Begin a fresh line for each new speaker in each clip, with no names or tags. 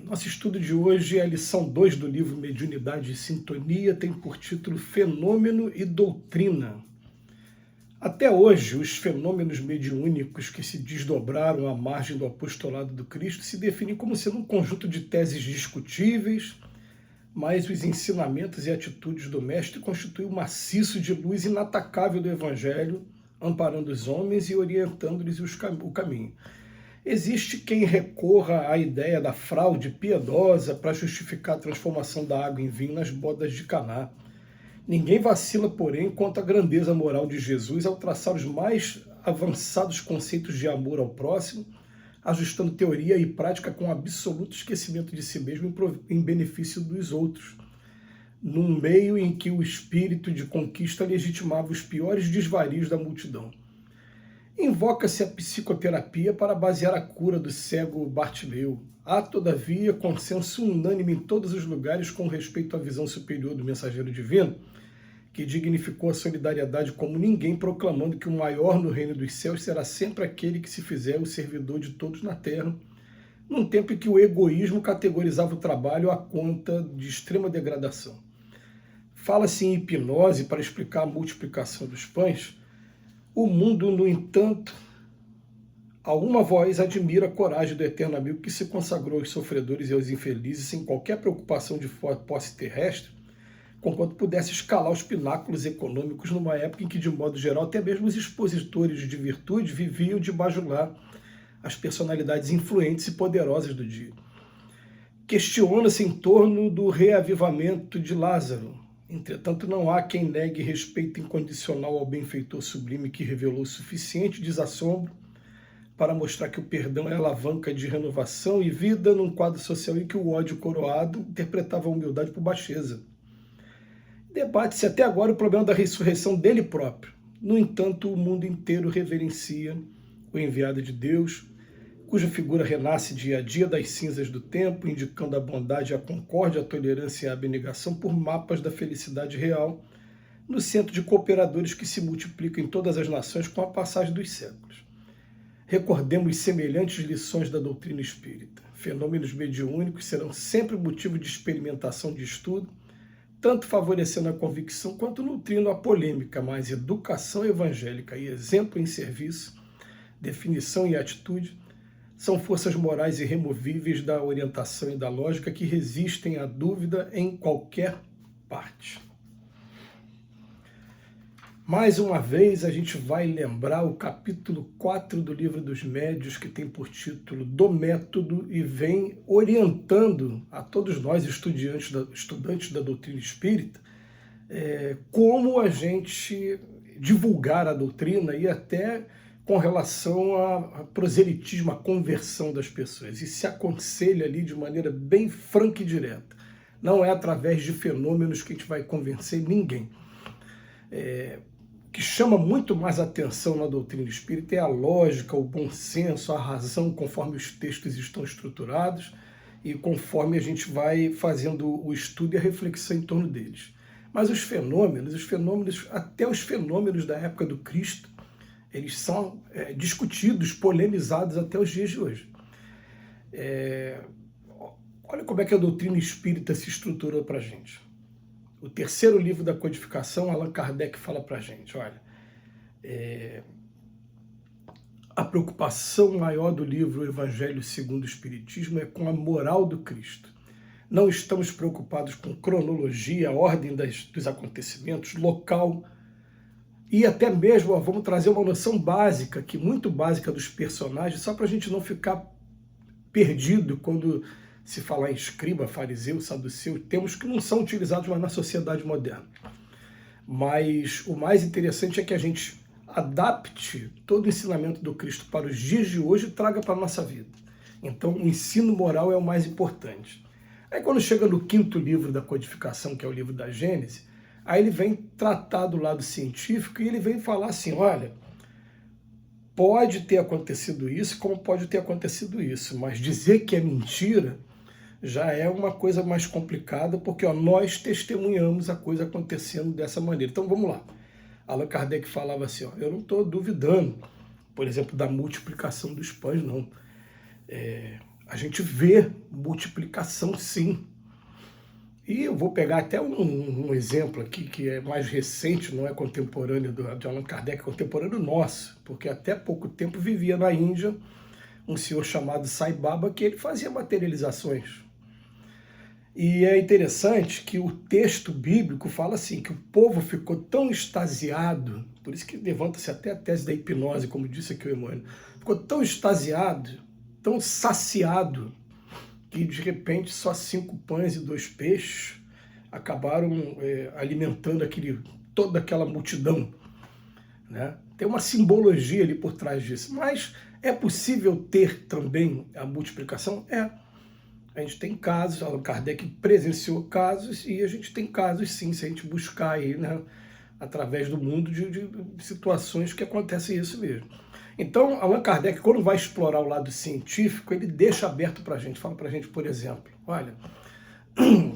Nosso estudo de hoje é a lição 2 do livro Mediunidade e Sintonia, tem por título Fenômeno e Doutrina. Até hoje, os fenômenos mediúnicos que se desdobraram à margem do apostolado do Cristo se definem como sendo um conjunto de teses discutíveis, mas os ensinamentos e atitudes do Mestre constituem um maciço de luz inatacável do Evangelho, amparando os homens e orientando-lhes o caminho. Existe quem recorra à ideia da fraude piedosa para justificar a transformação da água em vinho nas bodas de Caná. Ninguém vacila, porém, quanto à grandeza moral de Jesus ao traçar os mais avançados conceitos de amor ao próximo, ajustando teoria e prática com absoluto esquecimento de si mesmo em benefício dos outros, num meio em que o espírito de conquista legitimava os piores desvarios da multidão. Invoca-se a psicoterapia para basear a cura do cego Bartimeu. Há, todavia, consenso unânime em todos os lugares com respeito à visão superior do mensageiro divino, que dignificou a solidariedade como ninguém, proclamando que o maior no reino dos céus será sempre aquele que se fizer o servidor de todos na terra, num tempo em que o egoísmo categorizava o trabalho à conta de extrema degradação. Fala-se em hipnose para explicar a multiplicação dos pães. O mundo, no entanto, a uma voz admira a coragem do eterno amigo que se consagrou aos sofredores e aos infelizes sem qualquer preocupação de posse terrestre, conquanto pudesse escalar os pináculos econômicos numa época em que, de modo geral, até mesmo os expositores de virtude viviam de bajular as personalidades influentes e poderosas do dia. Questiona-se em torno do reavivamento de Lázaro. Entretanto, não há quem negue respeito incondicional ao benfeitor sublime que revelou suficiente desassombro para mostrar que o perdão é alavanca de renovação e vida num quadro social em que o ódio coroado interpretava a humildade por baixeza. Debate-se até agora o problema da ressurreição dele próprio. No entanto, o mundo inteiro reverencia o enviado de Deus, cuja figura renasce dia a dia das cinzas do tempo, indicando a bondade, a concórdia, a tolerância e a abnegação por mapas da felicidade real, no centro de cooperadores que se multiplicam em todas as nações com a passagem dos séculos. Recordemos semelhantes lições da doutrina espírita. Fenômenos mediúnicos serão sempre motivo de experimentação de estudo, tanto favorecendo a convicção quanto nutrindo a polêmica, mas educação evangélica e exemplo em serviço, definição e atitude, são forças morais irremovíveis da orientação e da lógica que resistem à dúvida em qualquer parte. Mais uma vez, a gente vai lembrar o capítulo 4 do Livro dos Médiuns, que tem por título Do Método, e vem orientando a todos nós, estudantes da doutrina espírita, como a gente divulgar a doutrina e até com relação ao proselitismo, à conversão das pessoas. E se aconselha ali de maneira bem franca e direta. Não é através de fenômenos que a gente vai convencer ninguém. O que chama muito mais atenção na doutrina espírita é a lógica, o bom senso, a razão, conforme os textos estão estruturados e conforme a gente vai fazendo o estudo e a reflexão em torno deles. Mas os fenômenos, até os fenômenos da época do Cristo, eles são discutidos, polemizados até os dias de hoje. Olha como é que a doutrina espírita se estruturou para a gente. O terceiro livro da codificação, Allan Kardec fala para a gente, olha, a preocupação maior do livro Evangelho segundo o Espiritismo é com a moral do Cristo. Não estamos preocupados com cronologia, a ordem dos acontecimentos, local, e até mesmo vamos trazer uma noção básica, muito básica dos personagens, só para a gente não ficar perdido quando se falar em escriba, fariseu, saduceu, termos que não são utilizados mais na sociedade moderna. Mas o mais interessante é que a gente adapte todo o ensinamento do Cristo para os dias de hoje e traga para a nossa vida. Então o ensino moral é o mais importante. Aí quando chega no quinto livro da codificação, que é o livro da Gênese, aí ele vem tratar do lado científico e ele vem falar assim, olha, pode ter acontecido isso, como pode ter acontecido isso, mas dizer que é mentira já é uma coisa mais complicada, porque nós testemunhamos a coisa acontecendo dessa maneira. Então vamos lá. Allan Kardec falava assim, eu não estou duvidando, por exemplo, da multiplicação dos pães, não. A gente vê multiplicação, sim. E eu vou pegar até um exemplo aqui que é mais recente, não é contemporâneo de Allan Kardec, é contemporâneo nosso, porque até pouco tempo vivia na Índia um senhor chamado Sai Baba, que ele fazia materializações. E é interessante que o texto bíblico fala assim, que o povo ficou tão extasiado, por isso que levanta-se até a tese da hipnose, como disse aqui o Emmanuel, ficou tão extasiado, tão saciado, que de repente só 5 pães e 2 peixes acabaram alimentando toda aquela multidão, né? Tem uma simbologia ali por trás disso, mas é possível ter também a multiplicação? É. A gente tem casos, Allan Kardec presenciou casos, e a gente tem casos sim, se a gente buscar aí, né, através do mundo de situações que acontecem isso mesmo. Então, Allan Kardec, quando vai explorar o lado científico, ele deixa aberto para a gente, fala para a gente, por exemplo, olha,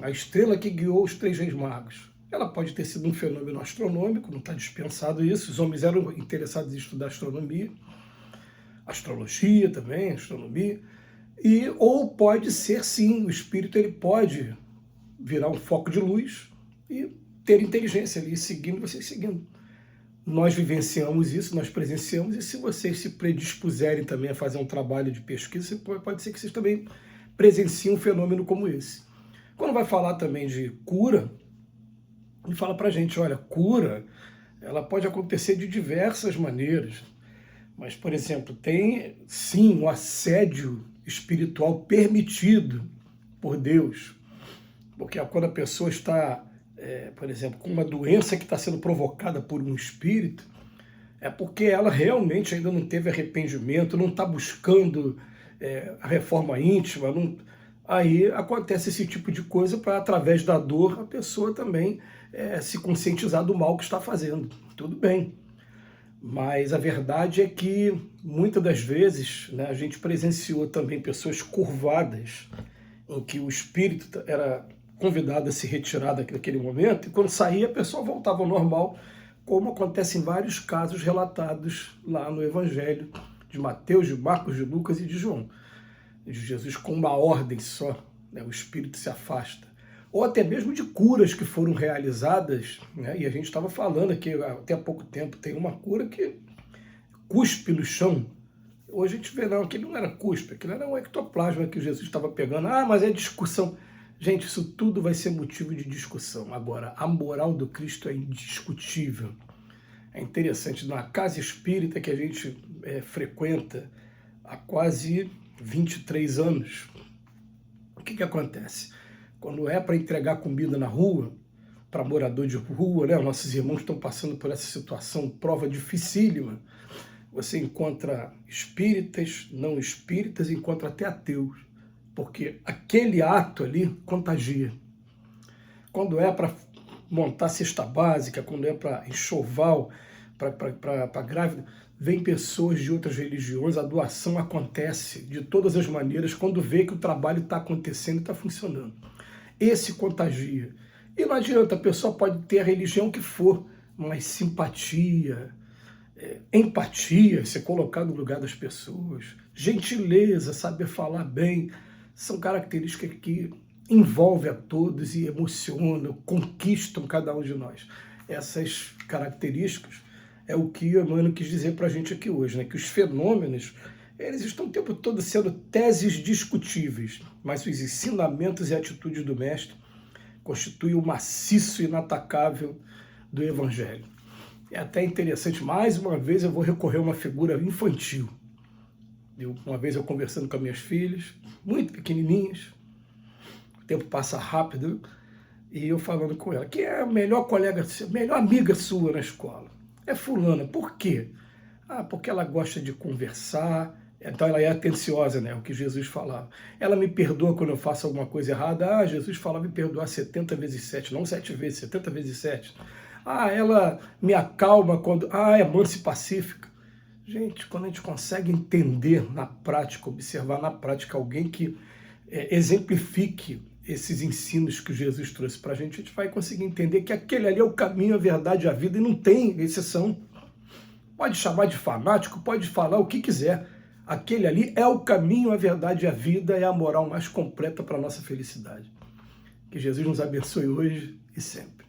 a estrela que guiou os 3 reis magos, ela pode ter sido um fenômeno astronômico, não está dispensado isso, os homens eram interessados em estudar astronomia, astrologia também, astronomia, ou pode ser sim, o espírito ele pode virar um foco de luz e ter inteligência ali, seguindo, vocês seguindo. Nós vivenciamos isso, nós presenciamos, e se vocês se predispuserem também a fazer um trabalho de pesquisa, pode ser que vocês também presenciem um fenômeno como esse. Quando vai falar também de cura, ele fala pra gente, olha, cura, ela pode acontecer de diversas maneiras, mas, por exemplo, tem sim um assédio espiritual permitido por Deus, porque quando a pessoa está, por exemplo, com uma doença que está sendo provocada por um espírito, é porque ela realmente ainda não teve arrependimento, não está buscando a reforma íntima, aí acontece esse tipo de coisa para, através da dor, a pessoa também se conscientizar do mal que está fazendo. Tudo bem. Mas a verdade é que, muitas das vezes, né, a gente presenciou também pessoas curvadas, em que o espírito era convidado a se retirar daquele momento, e quando saía a pessoa voltava ao normal, como acontece em vários casos relatados lá no Evangelho de Mateus, de Marcos, de Lucas e de João. De Jesus com uma ordem só, né, o espírito se afasta. Ou até mesmo de curas que foram realizadas, né? E a gente estava falando aqui até há pouco tempo, tem uma cura que cuspe no chão. Hoje a gente vê, não, aquilo não era cuspe, aquilo era um ectoplasma que Jesus estava pegando. Ah, mas é discussão. Gente, isso tudo vai ser motivo de discussão. Agora, a moral do Cristo é indiscutível. É interessante, na casa espírita que a gente frequenta há quase 23 anos, o que acontece? Quando é para entregar comida na rua, para morador de rua, né? Nossos irmãos estão passando por essa situação, prova dificílima. Você encontra espíritas, não espíritas, encontra até ateus, porque aquele ato ali contagia. Quando é para montar cesta básica, quando é para enxoval, para grávida, vem pessoas de outras religiões, a doação acontece de todas as maneiras, quando vê que o trabalho está acontecendo e está funcionando. Esse contagia. E não adianta, a pessoa pode ter a religião que for, mas simpatia, empatia, se colocar no lugar das pessoas, gentileza, saber falar bem, são características que envolvem a todos e emocionam, conquistam cada um de nós. Essas características é o que o Emmanuel quis dizer para a gente aqui hoje, né? Que os fenômenos, eles estão o tempo todo sendo teses discutíveis, mas os ensinamentos e atitudes do Mestre constituem o maciço inatacável do Evangelho. É até interessante, mais uma vez eu vou recorrer a uma figura infantil. Uma vez eu conversando com as minhas filhas, muito pequenininhas, o tempo passa rápido, e eu falando com ela, que é a melhor colega, melhor amiga sua na escola. É fulana. Por quê? Ah, porque ela gosta de conversar, então ela é atenciosa, né? O que Jesus falava. Ela me perdoa quando eu faço alguma coisa errada. Ah, Jesus falava me perdoar 70 vezes 7, não 7 vezes, 70 vezes 7. Ah, ela me acalma quando... Ah, é mansa e pacífica. Gente, quando a gente consegue entender na prática, observar na prática alguém que exemplifique esses ensinos que Jesus trouxe para a gente vai conseguir entender que aquele ali é o caminho, a verdade e a vida, e não tem exceção. Pode chamar de fanático, pode falar o que quiser. Aquele ali é o caminho, a verdade e a vida, é a moral mais completa para a nossa felicidade. Que Jesus nos abençoe hoje e sempre.